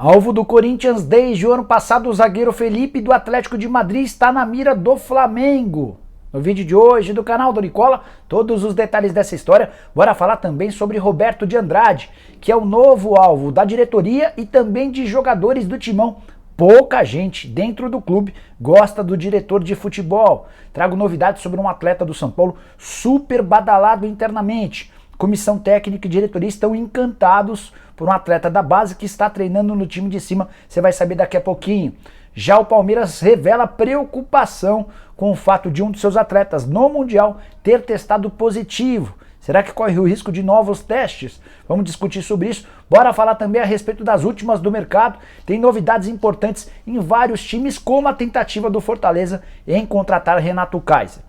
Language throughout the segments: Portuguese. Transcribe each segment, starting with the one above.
Alvo do Corinthians desde o ano passado, o zagueiro Felipe do Atlético de Madrid está na mira do Flamengo. No vídeo de hoje do canal do Nicola, todos os detalhes dessa história. Bora falar também sobre Roberto de Andrade, que é o novo alvo da diretoria e também de jogadores do Timão. Pouca gente dentro do clube gosta do diretor de futebol. Trago novidades sobre um atleta do São Paulo super badalado internamente. Comissão técnica e diretoria estão encantados por um atleta da base que está treinando no time de cima. Você vai saber daqui a pouquinho. Já o Palmeiras revela preocupação com o fato de um de seus atletas no Mundial ter testado positivo. Será que corre o risco de novos testes? Vamos discutir sobre isso. Bora falar também a respeito das últimas do mercado. Tem novidades importantes em vários times, como a tentativa do Fortaleza em contratar Renato Kaiser.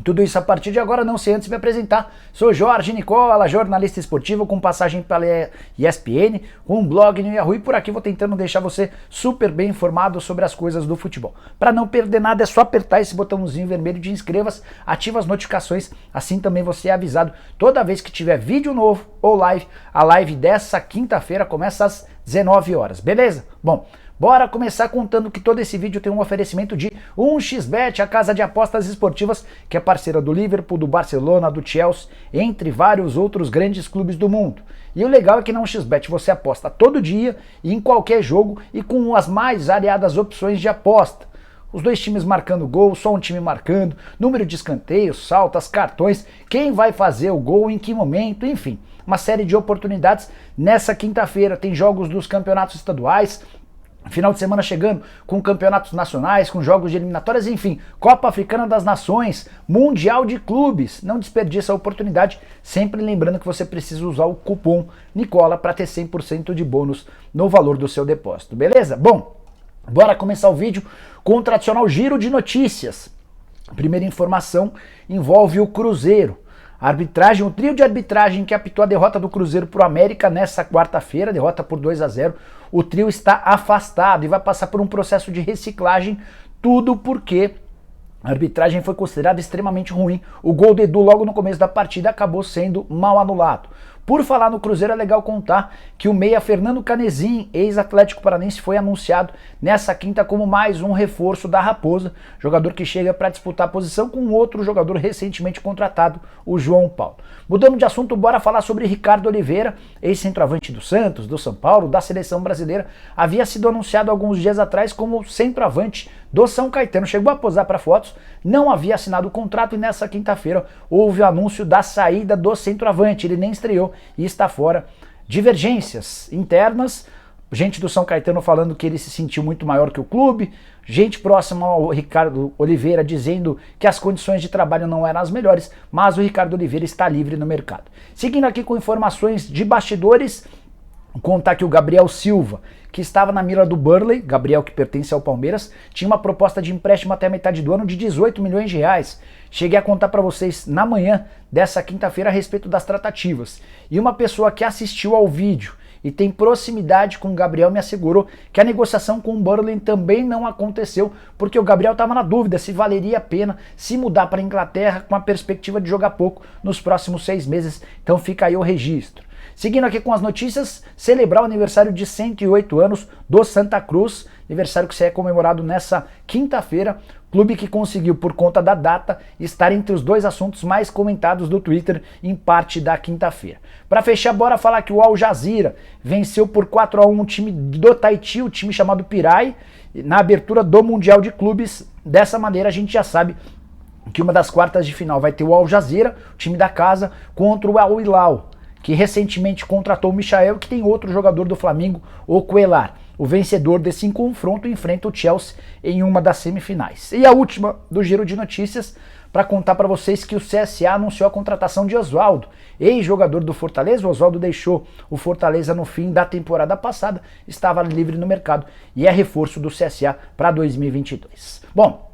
Tudo isso a partir de agora, não sei antes me apresentar. Sou Jorge Nicola, jornalista esportivo com passagem pela ESPN, com um blog no Yahoo, e por aqui vou tentando deixar você super bem informado sobre as coisas do futebol. Para não perder nada é só apertar esse botãozinho vermelho de inscreva-se, ativa as notificações, assim também você é avisado toda vez que tiver vídeo novo ou live. A live dessa quinta-feira começa às 19 horas, beleza? Bom, bora começar contando que todo esse vídeo tem um oferecimento de 1xBet, a casa de apostas esportivas que é parceira do Liverpool, do Barcelona, do Chelsea, entre vários outros grandes clubes do mundo. E o legal é que na 1xBet você aposta todo dia e em qualquer jogo e com as mais variadas opções de aposta. Os dois times marcando gol, só um time marcando, número de escanteios, saltas, cartões, quem vai fazer o gol, em que momento, enfim. Uma série de oportunidades. Nessa quinta-feira tem jogos dos campeonatos estaduais, final de semana chegando com campeonatos nacionais, com jogos de eliminatórias, enfim, Copa Africana das Nações, Mundial de Clubes. Não desperdice a oportunidade, sempre lembrando que você precisa usar o cupom Nicola para ter 100% de bônus no valor do seu depósito, beleza? Bom, bora começar o vídeo com o tradicional giro de notícias. A primeira informação envolve o Cruzeiro. A arbitragem, o trio de arbitragem que apitou a derrota do Cruzeiro para o América nessa quarta-feira, derrota por 2-0, o trio está afastado e vai passar por um processo de reciclagem, tudo porque a arbitragem foi considerada extremamente ruim. O gol do Edu logo no começo da partida acabou sendo mal anulado. Por falar no Cruzeiro, é legal contar que o meia Fernando Canezin, ex-Atlético Paranaense, foi anunciado nessa quinta como mais um reforço da Raposa, jogador que chega para disputar a posição com outro jogador recentemente contratado, o João Paulo. Mudando de assunto, bora falar sobre Ricardo Oliveira, ex-centroavante do Santos, do São Paulo, da seleção brasileira. Havia sido anunciado alguns dias atrás como centroavante do São Caetano, chegou a posar para fotos, não havia assinado o contrato e nessa quinta-feira houve o anúncio da saída do centroavante, ele nem estreou e está fora. Divergências internas, gente do São Caetano falando que ele se sentiu muito maior que o clube, gente próxima ao Ricardo Oliveira dizendo que as condições de trabalho não eram as melhores, mas o Ricardo Oliveira está livre no mercado. Seguindo aqui com informações de bastidores, contar que o Gabriel Silva, que estava na mira do Burnley, Gabriel que pertence ao Palmeiras, tinha uma proposta de empréstimo até a metade do ano de 18 milhões de reais. Cheguei a contar para vocês na manhã dessa quinta-feira a respeito das tratativas. E uma pessoa que assistiu ao vídeo e tem proximidade com o Gabriel me assegurou que a negociação com o Burnley também não aconteceu, porque o Gabriel estava na dúvida se valeria a pena se mudar para a Inglaterra com a perspectiva de jogar pouco nos próximos 6 meses. Então fica aí o registro. Seguindo aqui com as notícias, celebrar o aniversário de 108 anos do Santa Cruz, aniversário que será comemorado nessa quinta-feira, clube que conseguiu, por conta da data, estar entre os dois assuntos mais comentados do Twitter em parte da quinta-feira. Para fechar, bora falar que o Al Jazeera venceu por 4-1 o time do Tahiti, o time chamado Pirai, na abertura do Mundial de Clubes. Dessa maneira a gente já sabe que uma das quartas de final vai ter o Al Jazeera, o time da casa, contra o Al Hilal, que recentemente contratou o Michael, que tem outro jogador do Flamengo, o Cuellar. O vencedor desse confronto enfrenta o Chelsea em uma das semifinais. E a última do giro de notícias, para contar para vocês que o CSA anunciou a contratação de Oswaldo, ex-jogador do Fortaleza. O Oswaldo deixou o Fortaleza no fim da temporada passada, estava livre no mercado e é reforço do CSA para 2022. Bom,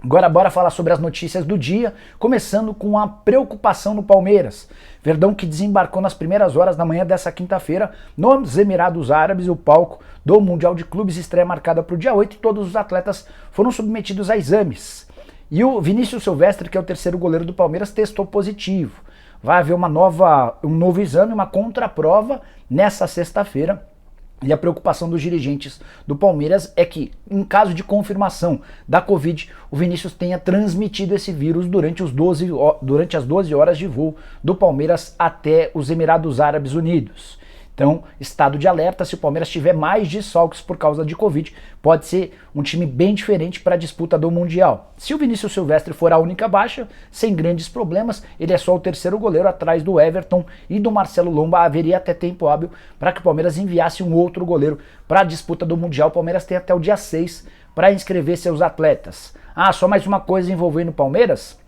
agora bora falar sobre as notícias do dia, começando com a preocupação no Palmeiras. Verdão que desembarcou nas primeiras horas da manhã dessa quinta-feira nos Emirados Árabes, o palco do Mundial de Clubes, estreia marcada para o dia 8, e todos os atletas foram submetidos a exames. E o Vinícius Silvestre, que é o terceiro goleiro do Palmeiras, testou positivo. Vai haver um novo exame, uma contraprova nessa sexta-feira, E a preocupação dos dirigentes do Palmeiras é que, em caso de confirmação da Covid, o Vinícius tenha transmitido esse vírus durante as 12 horas de voo do Palmeiras até os Emirados Árabes Unidos. Então, estado de alerta, se o Palmeiras tiver mais desfalques por causa de Covid, pode ser um time bem diferente para a disputa do Mundial. Se o Vinícius Silvestre for a única baixa, sem grandes problemas, ele é só o terceiro goleiro atrás do Everton e do Marcelo Lomba, haveria até tempo hábil para que o Palmeiras enviasse um outro goleiro para a disputa do Mundial. O Palmeiras tem até o dia 6 para inscrever seus atletas. Só mais uma coisa envolvendo o Palmeiras.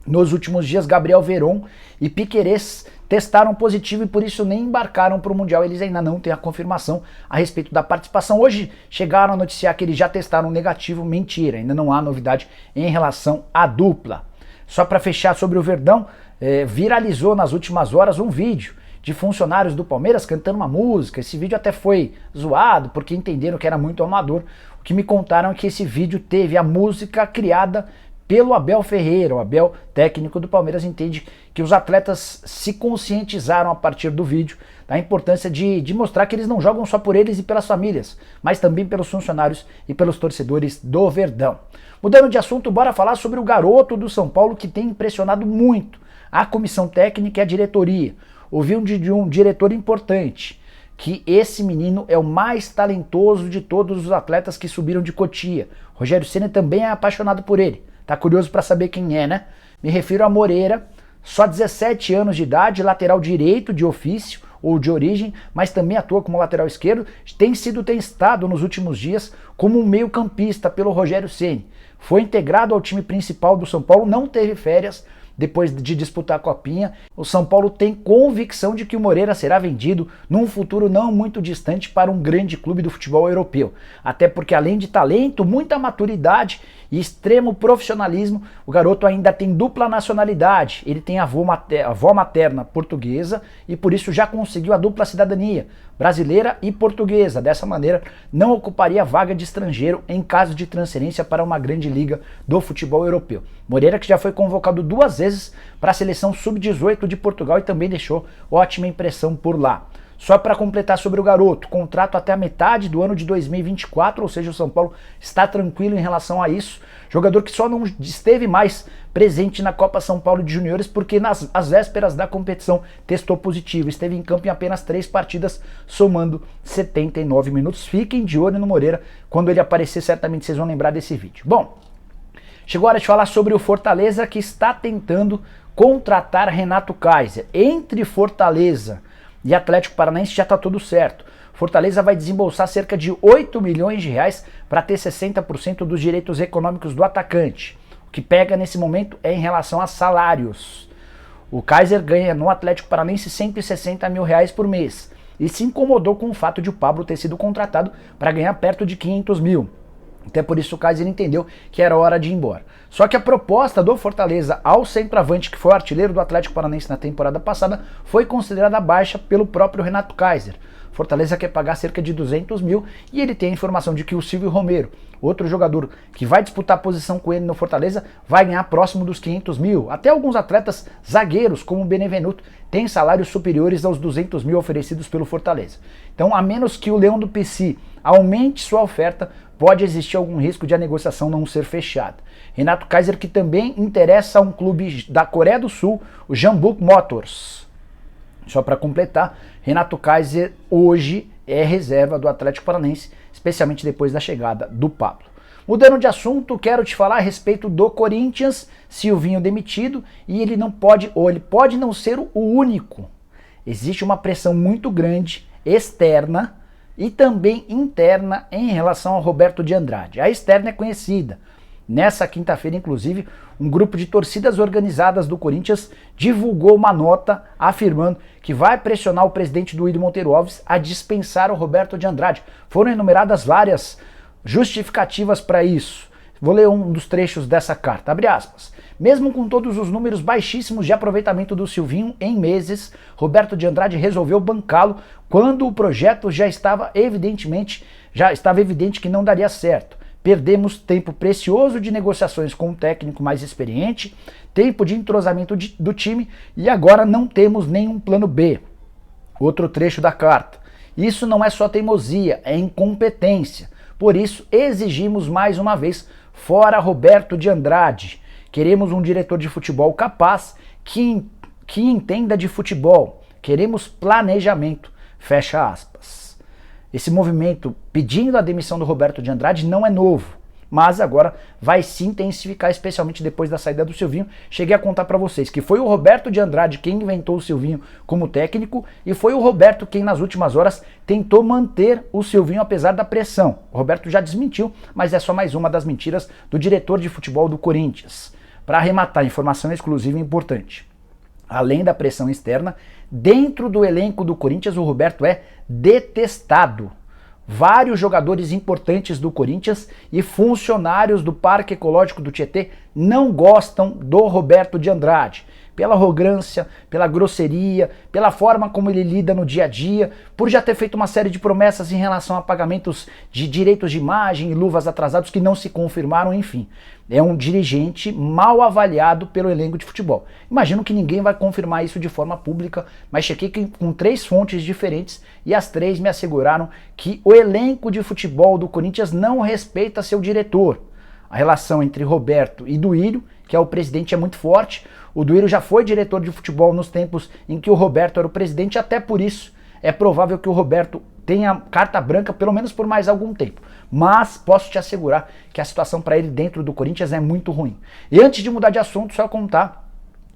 Nos últimos dias, Gabriel Veron e Piquerez testaram positivo e por isso nem embarcaram para o Mundial. Eles ainda não têm a confirmação a respeito da participação. Hoje chegaram a noticiar que eles já testaram negativo. Mentira, ainda não há novidade em relação à dupla. Só para fechar sobre o Verdão, viralizou nas últimas horas um vídeo de funcionários do Palmeiras cantando uma música. Esse vídeo até foi zoado porque entenderam que era muito amador. O que me contaram é que esse vídeo teve a música criada pelo Abel Ferreira. O Abel, técnico do Palmeiras, entende que os atletas se conscientizaram a partir do vídeo da importância de mostrar que eles não jogam só por eles e pelas famílias, mas também pelos funcionários e pelos torcedores do Verdão. Mudando de assunto, bora falar sobre o garoto do São Paulo que tem impressionado muito a comissão técnica e a diretoria. Ouvi de um diretor importante que esse menino é o mais talentoso de todos os atletas que subiram de Cotia. Rogério Ceni também é apaixonado por ele. Tá curioso para saber quem é, né? Me refiro a Moreira, só 17 anos de idade, lateral direito de ofício ou de origem, mas também atua como lateral esquerdo, tem sido testado nos últimos dias como um meio-campista pelo Rogério Ceni. Foi integrado ao time principal do São Paulo, não teve férias depois de disputar a Copinha. O São Paulo tem convicção de que o Moreira será vendido num futuro não muito distante para um grande clube do futebol europeu. Até porque, além de talento, muita maturidade e extremo profissionalismo, o garoto ainda tem dupla nacionalidade. Ele tem avó materna portuguesa e por isso já conseguiu a dupla cidadania, brasileira e portuguesa. Dessa maneira, não ocuparia vaga de estrangeiro em caso de transferência para uma grande liga do futebol europeu. Moreira, que já foi convocado 2 vezes para a seleção sub-18 de Portugal e também deixou ótima impressão por lá. Só para completar sobre o garoto, contrato até a metade do ano de 2024, ou seja, o São Paulo está tranquilo em relação a isso. Jogador que só não esteve mais presente na Copa São Paulo de Juniores porque às vésperas da competição testou positivo. Esteve em campo em apenas 3 partidas, somando 79 minutos. Fiquem de olho no Moreira, quando ele aparecer certamente vocês vão lembrar desse vídeo. Bom, chegou a hora de falar sobre o Fortaleza, que está tentando contratar Renato Kaiser. Entre Fortaleza e Atlético Paranaense já está tudo certo. Fortaleza vai desembolsar cerca de 8 milhões de reais para ter 60% dos direitos econômicos do atacante. O que pega nesse momento é em relação a salários. O Kaiser ganha no Atlético Paranaense 160 mil reais por mês e se incomodou com o fato de o Pablo ter sido contratado para ganhar perto de 500 mil. Até por isso o Kaiser entendeu que era hora de ir embora. Só que a proposta do Fortaleza ao centroavante, que foi o artilheiro do Atlético Paranaense na temporada passada, foi considerada baixa pelo próprio Renato Kaiser. Fortaleza quer pagar cerca de 200 mil e ele tem a informação de que o Silvio Romero, outro jogador que vai disputar a posição com ele no Fortaleza, vai ganhar próximo dos 500 mil. Até alguns atletas zagueiros, como o Benevenuto, têm salários superiores aos 200 mil oferecidos pelo Fortaleza. Então, a menos que o Leão do PC aumente sua oferta, pode existir algum risco de a negociação não ser fechada. Renato Kaiser, que também interessa a um clube da Coreia do Sul, o Jeonbuk Motors. Só para completar, Renato Kaiser hoje é reserva do Atlético Paranaense, especialmente depois da chegada do Pablo. Mudando de assunto, quero te falar a respeito do Corinthians, Silvinho demitido, e ele não pode, ou ele pode não ser o único. Existe uma pressão muito grande, externa e também interna em relação ao Roberto de Andrade. A externa é conhecida. Nessa quinta-feira, inclusive, um grupo de torcidas organizadas do Corinthians divulgou uma nota afirmando que vai pressionar o presidente Duílio Monteiro Alves a dispensar o Roberto de Andrade. Foram enumeradas várias justificativas para isso. Vou ler um dos trechos dessa carta. Abre aspas. Mesmo com todos os números baixíssimos de aproveitamento do Silvinho em meses, Roberto de Andrade resolveu bancá-lo quando o projeto já estava evidente que não daria certo. Perdemos tempo precioso de negociações com um técnico mais experiente, tempo de entrosamento do time e agora não temos nenhum plano B. Outro trecho da carta. Isso não é só teimosia, é incompetência. Por isso, exigimos mais uma vez, fora Roberto de Andrade. Queremos um diretor de futebol capaz, que entenda de futebol. Queremos planejamento. Fecha aspas. Esse movimento pedindo a demissão do Roberto de Andrade não é novo, mas agora vai se intensificar, especialmente depois da saída do Silvinho. Cheguei a contar para vocês que foi o Roberto de Andrade quem inventou o Silvinho como técnico e foi o Roberto quem nas últimas horas tentou manter o Silvinho apesar da pressão. O Roberto já desmentiu, mas é só mais uma das mentiras do diretor de futebol do Corinthians. Para arrematar, informação exclusiva e importante. Além da pressão externa, dentro do elenco do Corinthians o Roberto é detestado. Vários jogadores importantes do Corinthians e funcionários do Parque Ecológico do Tietê não gostam do Roberto de Andrade. Pela arrogância, pela grosseria, pela forma como ele lida no dia a dia, por já ter feito uma série de promessas em relação a pagamentos de direitos de imagem e luvas atrasados que não se confirmaram, enfim. É um dirigente mal avaliado pelo elenco de futebol. Imagino que ninguém vai confirmar isso de forma pública, mas chequei com 3 fontes diferentes e as 3 me asseguraram que o elenco de futebol do Corinthians não respeita seu diretor. A relação entre Roberto e Duílio, que é o presidente, é muito forte. O Duílio já foi diretor de futebol nos tempos em que o Roberto era o presidente, até por isso é provável que o Roberto tenha carta branca pelo menos por mais algum tempo. Mas posso te assegurar que a situação para ele dentro do Corinthians é muito ruim. E antes de mudar de assunto, só contar,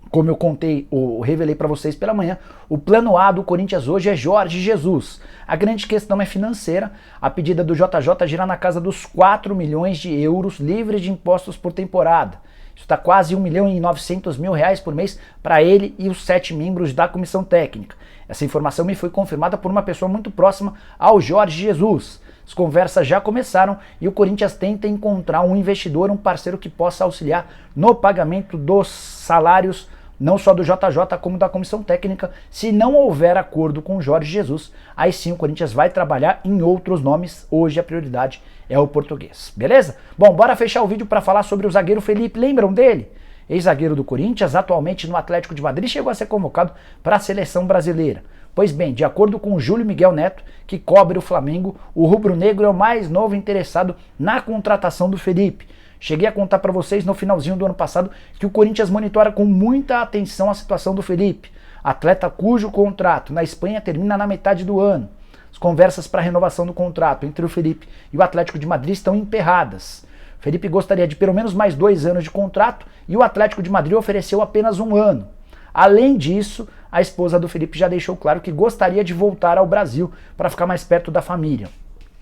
como eu contei ou revelei para vocês pela manhã, o plano A do Corinthians hoje é Jorge Jesus. A grande questão é financeira. A pedida do JJ gira na casa dos 4 milhões de euros livres de impostos por temporada. Isso está quase R$1.900.000 por mês para ele e os 7 membros da comissão técnica. Essa informação me foi confirmada por uma pessoa muito próxima ao Jorge Jesus. As conversas já começaram e o Corinthians tenta encontrar um investidor, um parceiro que possa auxiliar no pagamento dos salários, não só do JJ como da comissão técnica. Se não houver acordo com o Jorge Jesus, aí sim o Corinthians vai trabalhar em outros nomes. Hoje a prioridade é o português, beleza? Bom, bora fechar o vídeo para falar sobre o zagueiro Felipe. Lembram dele? Ex-zagueiro do Corinthians, atualmente no Atlético de Madrid, chegou a ser convocado para a seleção brasileira. Pois bem, de acordo com o Júlio Miguel Neto, que cobre o Flamengo, o rubro-negro é o mais novo interessado na contratação do Felipe. Cheguei a contar para vocês no finalzinho do ano passado que o Corinthians monitora com muita atenção a situação do Felipe, atleta cujo contrato na Espanha termina na metade do ano. As conversas para a renovação do contrato entre o Felipe e o Atlético de Madrid estão emperradas. O Felipe gostaria de pelo menos mais 2 anos de contrato e o Atlético de Madrid ofereceu apenas 1 ano. Além disso, a esposa do Felipe já deixou claro que gostaria de voltar ao Brasil para ficar mais perto da família.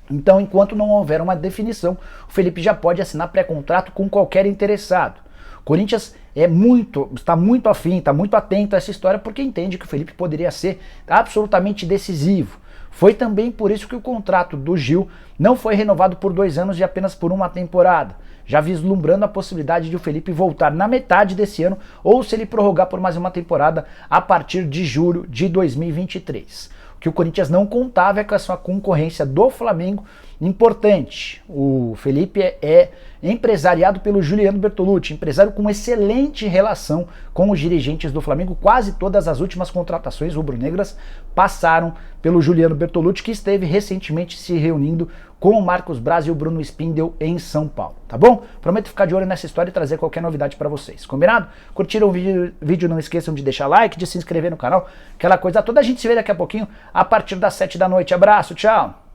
Então, enquanto não houver uma definição, o Felipe já pode assinar pré-contrato com qualquer interessado. O Corinthians está muito afim, está muito atento a essa história porque entende que o Felipe poderia ser absolutamente decisivo. Foi também por isso que o contrato do Gil não foi renovado por 2 anos e apenas por 1 temporada, já vislumbrando a possibilidade de o Felipe voltar na metade desse ano ou se ele prorrogar por mais 1 temporada a partir de julho de 2023. O que o Corinthians não contava é com a sua concorrência do Flamengo importante. O Felipe é empresariado pelo Juliano Bertolucci, empresário com excelente relação com os dirigentes do Flamengo. Quase todas as últimas contratações rubro-negras passaram pelo Juliano Bertolucci, que esteve recentemente se reunindo com o Marcos Braz e o Bruno Spindel em São Paulo, tá bom? Prometo ficar de olho nessa história e trazer qualquer novidade para vocês, combinado? Curtiram o vídeo, não esqueçam de deixar like, de se inscrever no canal, aquela coisa toda. A gente se vê daqui a pouquinho, a partir das 7 da noite. Abraço, tchau!